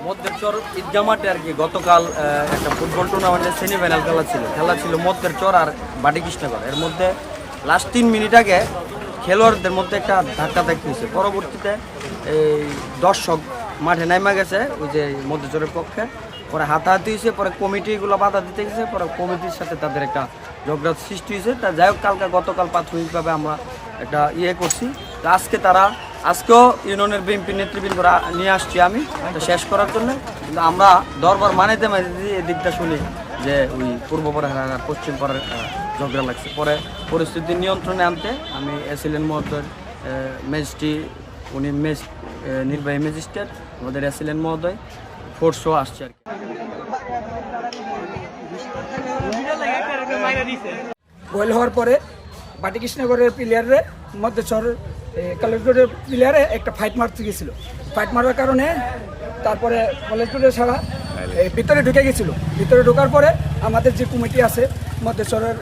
মধ্যের চর ঈদগাহ মাঠে আর কি গতকাল একটা ফুটবল টুর্নামেন্টের সেমিফাইনাল খেলা ছিল মধ্যের চর আর বাটি কৃষ্ণগড়। এর মধ্যে লাস্ট 3 মিনিট আগে খেলোয়াড়দের মধ্যে একটা ধাক্কা হয়েছে। পরবর্তীতে এই দর্শক মাঠে নামা গেছে ওই যে মধ্যচরের পক্ষে, পরে হাতাহাতি হয়েছে, পরে কমিটিগুলো বাধা দিতে গেছে, পরে কমিটির সাথে তাদের একটা ঝগড়ার সৃষ্টি হয়েছে। তা যাই হোক গতকাল প্রাথমিকভাবে আমরা একটা করছি। আজকেও ইউনিয়নের বিএনপি নেতৃবৃন্দরা নিয়ে আসছি আমি শেষ করার জন্য। কিন্তু আমরা দরবার মানাইতে এদিকটা শুনি যে ওই পূর্ব পাড়ার আর পশ্চিম পাড়ার ঝগড়া লাগছে। পরে পরিস্থিতি নিয়ন্ত্রণে আনতে আমি এসিলেন মহোদয় উনি নির্বাহী ম্যাজিস্ট্রেট আমাদের এসিলেন মহোদয় ফোর্সও আসছে আর কি। গোল হওয়ার পরে বাটি কৃষ্ণগড়ের প্লেয়ারে মধ্যচর কলেজগড়ের প্লেয়ারে একটা ফাইট মারতে গেছিলো। ফাইট মারার কারণে তারপরে কলেজগড়ের ছাড়া ভিতরে ঢুকে গেছিলো। ভিতরে ঢোকার পরে আমাদের যে কমিটি আছে মধ্যচরের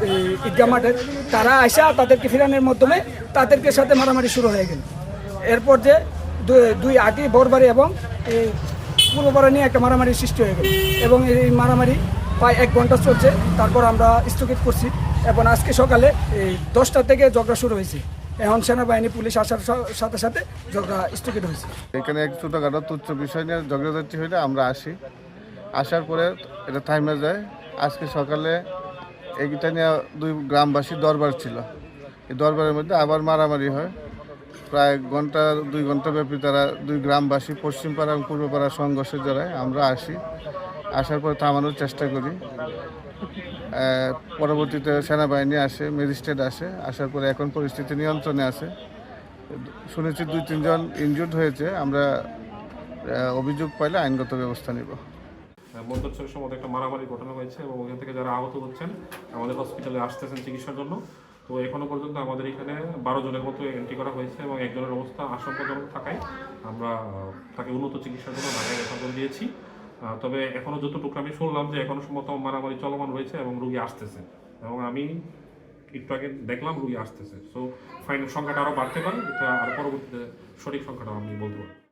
ঈদগাহ মাঠের, তারা আসা তাদেরকে ফিরানোর মাধ্যমে তাদেরকে সাথে মারামারি শুরু হয়ে গেল। এরপর যে দুই আটি বরবাড়ি এবং এই পূর্বপাড়া নিয়ে একটা মারামারি সৃষ্টি হয়ে গেল এবং এই মারামারি প্রায় 1 ঘন্টা চলছে। তারপর আমরা স্থগিত করছি এবং আজকে সকালে এই 10টা থেকে ঝগড়া শুরু হয়েছে। এখন সেনাবাহিনী পুলিশ আসার সাথে সাথে ঝগড়া স্থগিত হয়েছে। এখানে এক ছোটোখাটো তুচ্ছ বিষয় নিয়ে ঝগড়াঝাটি হইলে আমরা আসার পরে এটা থাইমে যায়। আজকে সকালে এইটা নিয়ে 2 গ্রামবাসী দরবার ছিল, এই দরবারের মধ্যে আবার মারামারি হয়। প্রায় 2 ঘন্টা ব্যাপী তারা 2 গ্রামবাসী পশ্চিম পাড়া এবং পূর্ব পাড়ার সংঘর্ষে জড়ায়। আমরা আসার পরে থামানোর চেষ্টা করি। পরবর্তীতে সেনাবাহিনী আসে, ম্যাজিস্ট্রেট আসার পরে এখন পরিস্থিতি নিয়ন্ত্রণে আছে। শুনেছি 2-3 জন ইনজুর্ড হয়েছে। আমরা অভিযোগ পাইলে আইনগত ব্যবস্থা নিব। মধ্যচরের সময় একটা মারামারি ঘটনা হয়েছে এবং ওখান থেকে যারা আহত হচ্ছেন আমাদের হসপিটালে আসতেছেন চিকিৎসার জন্য। তো এখনো পর্যন্ত আমাদের এখানে 12 জনের মতো এন্ট্রি করা হয়েছে এবং একজনের অবস্থা আশঙ্কাজনক থাকায় আমরা তাকে উন্নত চিকিৎসার জন্য ঢাকায় রেফার করে দিয়েছি। তবে এখনো যতটুকু আমি শুনলাম যে এখনো সম্ভবত মারামারি চলমান রয়েছে এবং রোগী আসতেছে, এবং আমি একটু আগে দেখলাম রোগী আসতেছে। সো ফাইনাল সংখ্যাটা আরও বাড়তে পারে, এটা আর পরবর্তীতে সঠিক সংখ্যাটা আমি বলতে পারি।